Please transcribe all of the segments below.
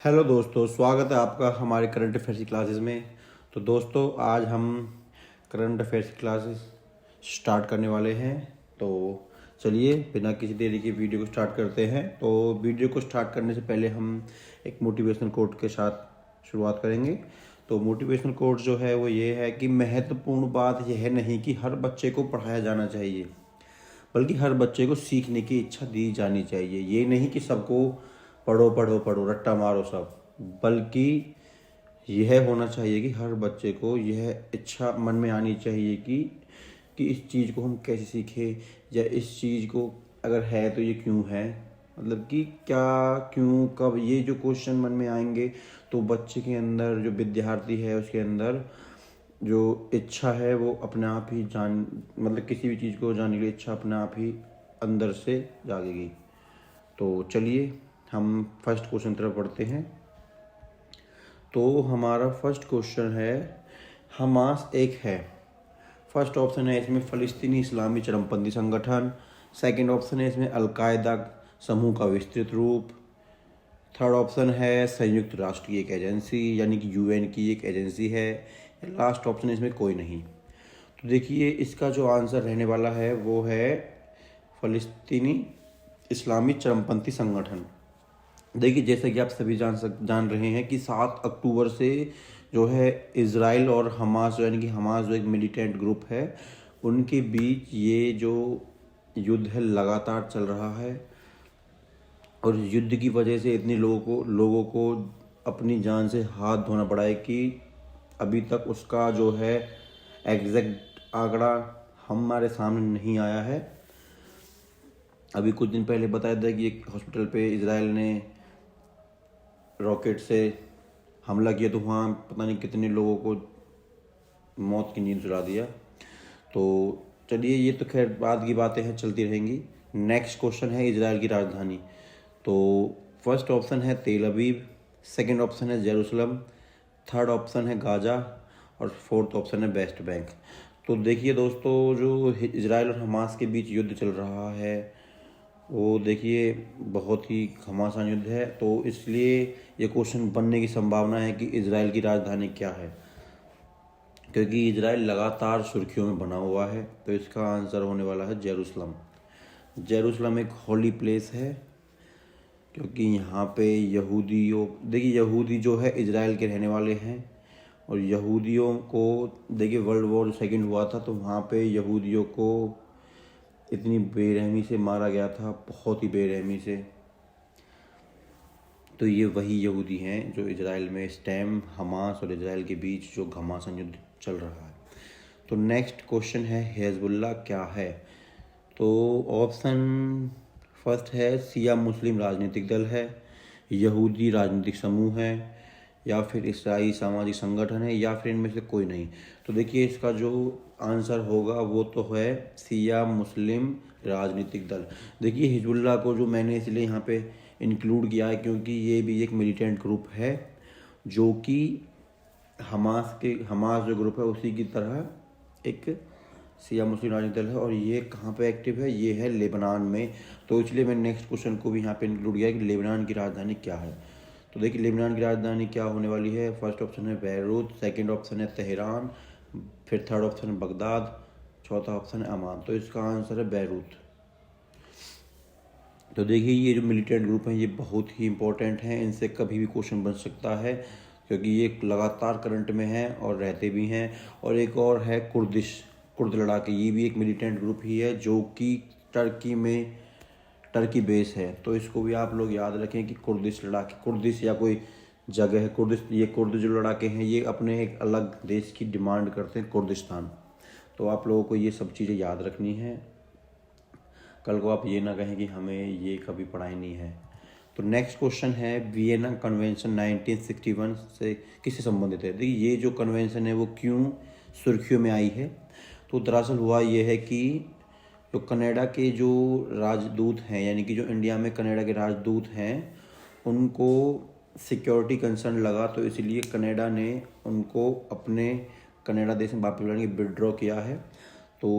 Hello दोस्तों, स्वागत है आपका हमारे करंट अफेयर्स की क्लासेस में। तो दोस्तों, आज हम करंट अफेयर्स की क्लासेस स्टार्ट करने वाले हैं। तो चलिए बिना किसी देरी के वीडियो को स्टार्ट करते हैं। तो वीडियो को स्टार्ट करने से पहले हम एक मोटिवेशनल कोट के साथ शुरुआत करेंगे। तो मोटिवेशनल कोट जो है वो ये है कि महत्वपूर्ण बात यह नहीं कि हर बच्चे को पढ़ाया जाना चाहिए, बल्कि हर बच्चे को सीखने की इच्छा दी जानी चाहिए। ये नहीं कि सबको पढ़ो पढ़ो पढ़ो रट्टा मारो सब, बल्कि यह होना चाहिए कि हर बच्चे को यह इच्छा मन में आनी चाहिए कि इस चीज़ को हम कैसे सीखें, या इस चीज़ को अगर है तो ये क्यों है, मतलब कि क्या, क्यों, कब, ये जो क्वेश्चन मन में आएंगे तो बच्चे के अंदर, जो विद्यार्थी है उसके अंदर जो इच्छा है वो अपने आप ही मतलब किसी भी चीज़ को जानने की इच्छा अपने आप ही अंदर से जागेगी। तो चलिए हम फर्स्ट क्वेश्चन तरफ बढ़ते हैं। तो हमारा फर्स्ट क्वेश्चन है, हमास एक है। फर्स्ट ऑप्शन है इसमें फ़लस्तीनी इस्लामी चरमपंथी संगठन। सेकंड ऑप्शन है इसमें अलकायदा समूह का विस्तृत रूप। थर्ड ऑप्शन है संयुक्त राष्ट्र की एक एजेंसी, यानी कि यूएन की एक एजेंसी है। लास्ट ऑप्शन है इसमें कोई नहीं। तो देखिए इसका जो आंसर रहने वाला है वो है फ़लस्तीनी इस्लामी चरमपंथी संगठन। देखिए जैसे कि आप सभी जान रहे हैं कि 7 अक्टूबर से जो है इज़राइल और हमास, यानी कि हमास जो एक मिलिटेंट ग्रुप है, उनके बीच ये जो युद्ध है लगातार चल रहा है। और युद्ध की वजह से इतने लोगों को अपनी जान से हाथ धोना पड़ा है कि अभी तक उसका जो है एग्जैक्ट आंकड़ा हमारे सामने नहीं आया है। अभी कुछ दिन पहले बताया था कि एक हॉस्पिटल पे इजराइल ने रॉकेट से हमला किया, तो वहाँ पता नहीं कितने लोगों को मौत की नींद सुला दिया। तो चलिए ये तो खैर बाद की बातें हैं, चलती रहेंगी। नेक्स्ट क्वेश्चन है इजराइल की राजधानी। तो फर्स्ट ऑप्शन है तेल अवीव, सेकंड ऑप्शन है जेरूसलम, थर्ड ऑप्शन है गाजा और फोर्थ ऑप्शन है वेस्ट बैंक। तो देखिए दोस्तों, जो इजराइल और हमास के बीच युद्ध चल रहा है वो देखिए बहुत ही घमासान युद्ध है। तो इसलिए ये क्वेश्चन बनने की संभावना है कि इजराइल की राजधानी क्या है, क्योंकि इजराइल लगातार सुर्खियों में बना हुआ है। तो इसका आंसर होने वाला है जेरूसलम। जेरूसलम एक होली प्लेस है, क्योंकि यहाँ पे यहूदियों, देखिए यहूदी जो है इजराइल के रहने वाले हैं। और यहूदियों को देखिए वर्ल्ड वॉर सेकंड हुआ था, तो वहाँ पे यहूदियों को इतनी बेरहमी से मारा गया था, बहुत ही बेरहमी से। तो ये वही यहूदी हैं जो इजराइल में इस टाइम हमास और इजराइल के बीच जो घमासान युद्ध चल रहा है। तो नेक्स्ट क्वेश्चन है हिजबुल्लाह क्या है। तो ऑप्शन फर्स्ट है शिया मुस्लिम राजनीतिक दल है, यहूदी राजनीतिक समूह है, या फिर ईसाई सामाजिक संगठन है, या फिर इनमें से कोई नहीं। तो देखिए इसका जो आंसर होगा वो तो है शिया मुस्लिम राजनीतिक दल। देखिए हिजबुल्लाह को जो मैंने इसलिए यहाँ पे इंक्लूड किया है क्योंकि ये भी एक मिलिटेंट ग्रुप है, जो कि हमास जो ग्रुप है उसी की तरह एक शिया मुस्लिम राजनीतिक दल है। और ये कहाँ पे एक्टिव है, ये है लेबनान में। तो इसलिए मैंने नेक्स्ट क्वेश्चन को भी यहाँ पे इंक्लूड किया कि लेबनान की राजधानी क्या है। तो देखिए लेबनान की राजधानी क्या होने वाली है। फर्स्ट ऑप्शन है बैरूत, सेकंड ऑप्शन है तेहरान, फिर थर्ड ऑप्शन है बगदाद, चौथा ऑप्शन है अमान। तो इसका आंसर है बैरूत। तो देखिए ये जो मिलिटेंट ग्रुप हैं ये बहुत ही इंपॉर्टेंट हैं, इनसे कभी भी क्वेश्चन बन सकता है, क्योंकि ये लगातार करंट में हैं और रहते भी हैं। और एक और है कुर्द लड़ाके, ये भी एक मिलिटेंट ग्रुप ही है जो कि टर्की बेस है। तो इसको भी आप लोग याद रखें कि कुर्दिश लड़ाके, कुर्दिश या कोई जगह है कुर्दिश, ये कुर्द जो लड़ाके हैं ये अपने एक अलग देश की डिमांड करते हैं, कुर्दिस्तान। तो आप लोगों को ये सब चीज़ें याद रखनी है, कल को आप ये ना कहें कि हमें ये कभी पढ़ाई नहीं है। तो नेक्स्ट क्वेश्चन है वियना कन्वेंशन 1961 से किससे संबंधित है। देखिए ये जो कन्वेंशन है वो क्यों सुर्खियों में आई है। तो दरअसल हुआ ये है कि जो कनाडा के जो राजदूत हैं, यानी कि जो इंडिया में कनाडा के राजदूत हैं, उनको सिक्योरिटी कंसर्न लगा, तो इसलिए कनाडा ने उनको अपने कनाडा देश में वापस बुलाने की विड्रॉ किया है। तो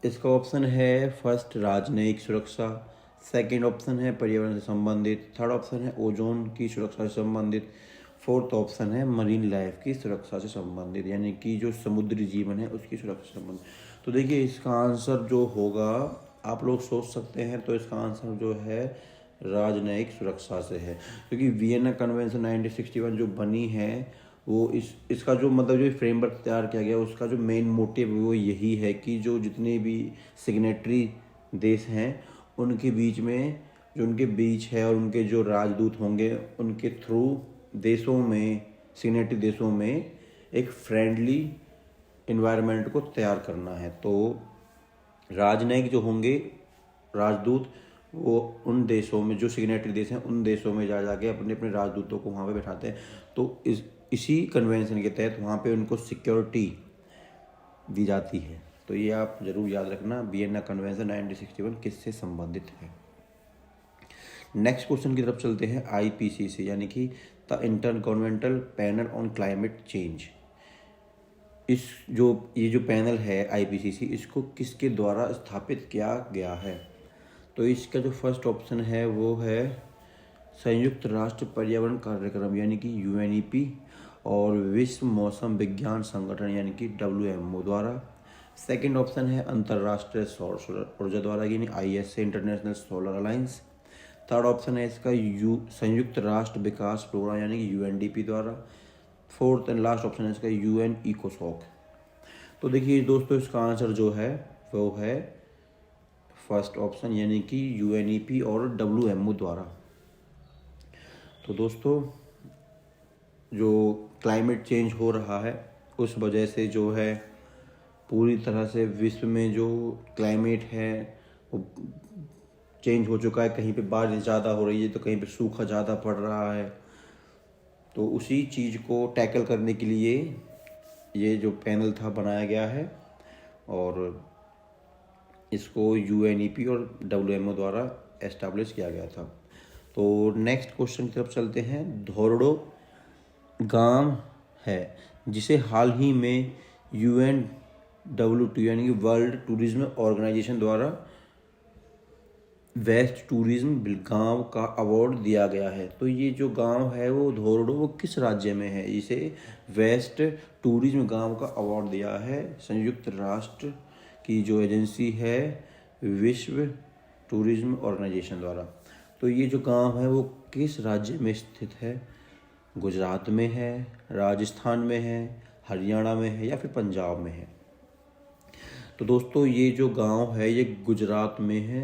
इसका ऑप्शन है फर्स्ट राजनयिक सुरक्षा, सेकंड ऑप्शन है पर्यावरण से संबंधित। थर्ड ऑप्शन है ओजोन की सुरक्षा से संबंधित। फोर्थ ऑप्शन है मरीन लाइफ की सुरक्षा से संबंधित, यानी कि जो समुद्री जीवन है उसकी सुरक्षा से संबंधित। तो देखिए इसका आंसर जो होगा, आप लोग सोच सकते हैं, तो इसका आंसर जो है राजनयिक सुरक्षा से है, क्योंकि वियना कन्वेंशन 1961 जो बनी है वो इसका जो मतलब जो फ्रेमवर्क तैयार किया गया उसका जो मेन मोटिव वो यही है कि जो जितने भी सिग्नेटरी देश हैं उनके बीच में जो उनके बीच है और उनके जो राजदूत होंगे उनके थ्रू देशों में, सिग्नेटरी देशों में एक फ्रेंडली इन्वायरमेंट को तैयार करना है। तो राजनयिक जो होंगे राजदूत, वो उन देशों में जो सिग्नेटरी देश हैं उन देशों में जा जाके अपने अपने राजदूतों को वहाँ पे बैठाते हैं। तो इसी कन्वेंशन के तहत वहाँ पे उनको सिक्योरिटी दी जाती है। तो ये आप ज़रूर याद रखना, वियना कन्वेंशन 1961 किससे संबंधित है। नेक्स्ट क्वेश्चन की तरफ चलते हैं। IPCC यानी कि the intergovernmental panel on climate change, ये जो पैनल है IPCC, इसको किसके द्वारा स्थापित किया गया है। तो इसका जो फर्स्ट ऑप्शन है वो है संयुक्त राष्ट्र पर्यावरण कार्यक्रम यानी कि UNEP और विश्व मौसम विज्ञान संगठन यानी कि WMO द्वारा। सेकंड ऑप्शन है अंतर्राष्ट्रीय सौर ऊर्जा द्वारा यानी ISA international solar alliance. Third option है इसका संयुक्त राष्ट्र विकास प्रोग्राम यानी कि UNDP द्वारा। फोर्थ एंड लास्ट ऑप्शन है इसका UN इकोसॉक। तो देखिए दोस्तों इसका आंसर जो है वो है फर्स्ट ऑप्शन यानी कि UNEP और WMO द्वारा। तो दोस्तों जो क्लाइमेट चेंज हो रहा है उस वजह से जो है पूरी तरह से विश्व में जो क्लाइमेट है वो चेंज हो चुका है। कहीं पे बारिश ज़्यादा हो रही है तो कहीं पे सूखा ज़्यादा पड़ रहा है। तो उसी चीज़ को टैकल करने के लिए ये जो पैनल था बनाया गया है और इसको UNEP और WMO द्वारा एस्टैब्लिश किया गया था। तो नेक्स्ट क्वेश्चन की तरफ चलते हैं। धोरडो गांव है जिसे हाल ही में UNWTO यानी कि वर्ल्ड टूरिज्म ऑर्गेनाइजेशन द्वारा वेस्ट टूरिज्म गांव का अवार्ड दिया गया है। तो ये जो गांव है वो धोरडो, वो किस राज्य में है। इसे वेस्ट टूरिज्म गांव का अवार्ड दिया है संयुक्त राष्ट्र की जो एजेंसी है विश्व टूरिज्म ऑर्गेनाइजेशन द्वारा। तो ये जो गांव है वो किस राज्य में स्थित है। गुजरात में है, राजस्थान में है, हरियाणा में है या फिर पंजाब में है। तो दोस्तों ये जो गांव है ये गुजरात में है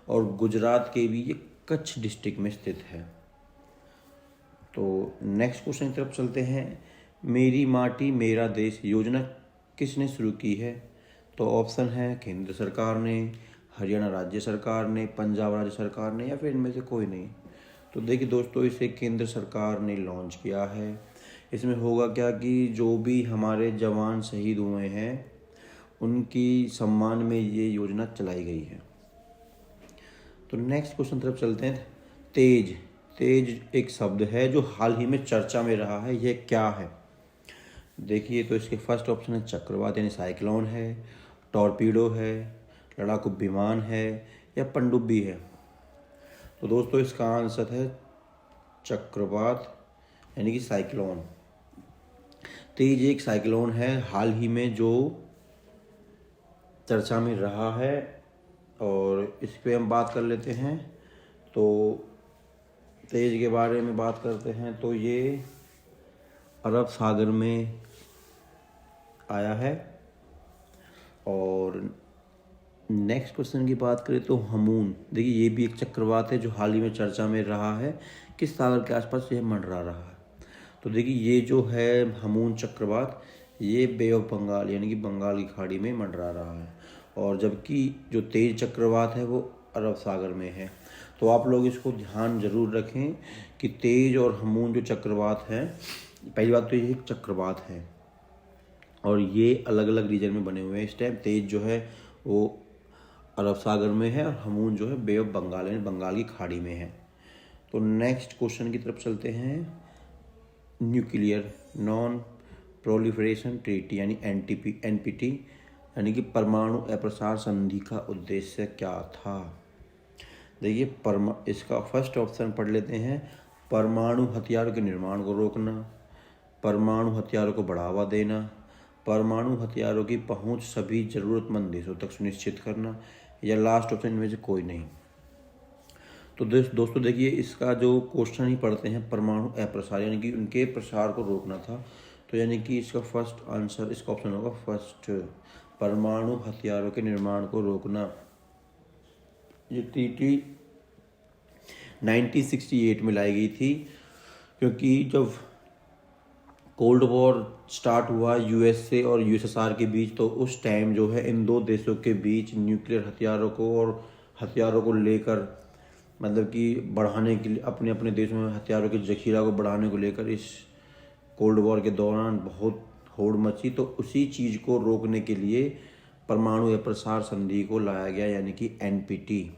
और गुजरात के भी ये कच्छ डिस्ट्रिक्ट में स्थित है। तो नेक्स्ट क्वेश्चन की तरफ चलते हैं। मेरी माटी मेरा देश योजना किसने शुरू की है। तो ऑप्शन है केंद्र सरकार ने, हरियाणा राज्य सरकार ने, पंजाब राज्य सरकार ने या फिर इनमें से कोई नहीं। तो देखिए दोस्तों इसे केंद्र सरकार ने लॉन्च किया है। इसमें होगा क्या कि जो भी हमारे जवान शहीद हुए हैं उनकी सम्मान में ये योजना चलाई गई है। तो नेक्स्ट क्वेश्चन तरफ चलते हैं। तेज एक शब्द है जो हाल ही में चर्चा में रहा है, ये क्या है। देखिए तो इसके फर्स्ट ऑप्शन है चक्रवात यानी साइक्लोन है, टॉर्पीडो है, लड़ाकू विमान है या पनडुब्बी है। तो दोस्तों इसका आंसर है चक्रवात यानी कि साइक्लोन। तेज एक साइक्लोन है हाल ही में जो चर्चा में रहा है और इस पे हम बात कर लेते हैं। तो तेज के बारे में बात करते हैं तो ये अरब सागर में आया है। और नेक्स्ट क्वेश्चन की बात करें तो हमून, देखिए ये भी एक चक्रवात है जो हाल ही में चर्चा में रहा है। किस सागर के आसपास यह मंडरा रहा है। तो देखिए ये जो है हमून चक्रवात ये बे ऑफ बंगाल यानी कि बंगाल की खाड़ी में मंडरा रहा है और जबकि जो तेज चक्रवात है वो अरब सागर में है। तो आप लोग इसको ध्यान जरूर रखें कि तेज और हमून जो चक्रवात है, पहली बात तो ये एक चक्रवात है और ये अलग अलग रीजन में बने हुए हैं। इस टाइम तेज जो है वो अरब सागर में है और हमून जो है बे ऑफ बंगाल यानी बंगाल की खाड़ी में है। तो नेक्स्ट क्वेश्चन की तरफ चलते हैं। न्यूक्लियर नॉन प्रोलिफरेशन ट्रीटी यानी NPT यानी कि परमाणु अप्रसार संधि का उद्देश्य क्या था। देखिए इसका फर्स्ट ऑप्शन पढ़ लेते हैं। परमाणु हथियारों के निर्माण को रोकना, परमाणु हथियारों को बढ़ावा देना, परमाणु हथियारों की पहुंच सभी जरूरतमंद देशों तक सुनिश्चित करना, या लास्ट ऑप्शन इनमें से कोई नहीं। तो दोस्तों देखिए, इसका जो क्वेश्चन ही पढ़ते हैं, परमाणु अप्रसार यानी कि उनके प्रसार को रोकना था। तो यानी कि इसका फर्स्ट आंसर इसका ऑप्शन होगा फर्स्ट, परमाणु हथियारों के निर्माण को रोकना। ये ट्रीटी 1968 में लाई गई थी, क्योंकि जब कोल्ड वॉर स्टार्ट हुआ यूएसए और यूएसएसआर के बीच, तो उस टाइम जो है इन दो देशों के बीच न्यूक्लियर हथियारों को और हथियारों को लेकर, मतलब कि बढ़ाने के लिए अपने अपने देशों में हथियारों के जखीरा को बढ़ाने को लेकर इस कोल्ड वॉर के दौरान बहुत होड़ मची। तो उसी चीज़ को रोकने के लिए परमाणु अप्रसार संधि को लाया गया, यानी कि एनपीटी।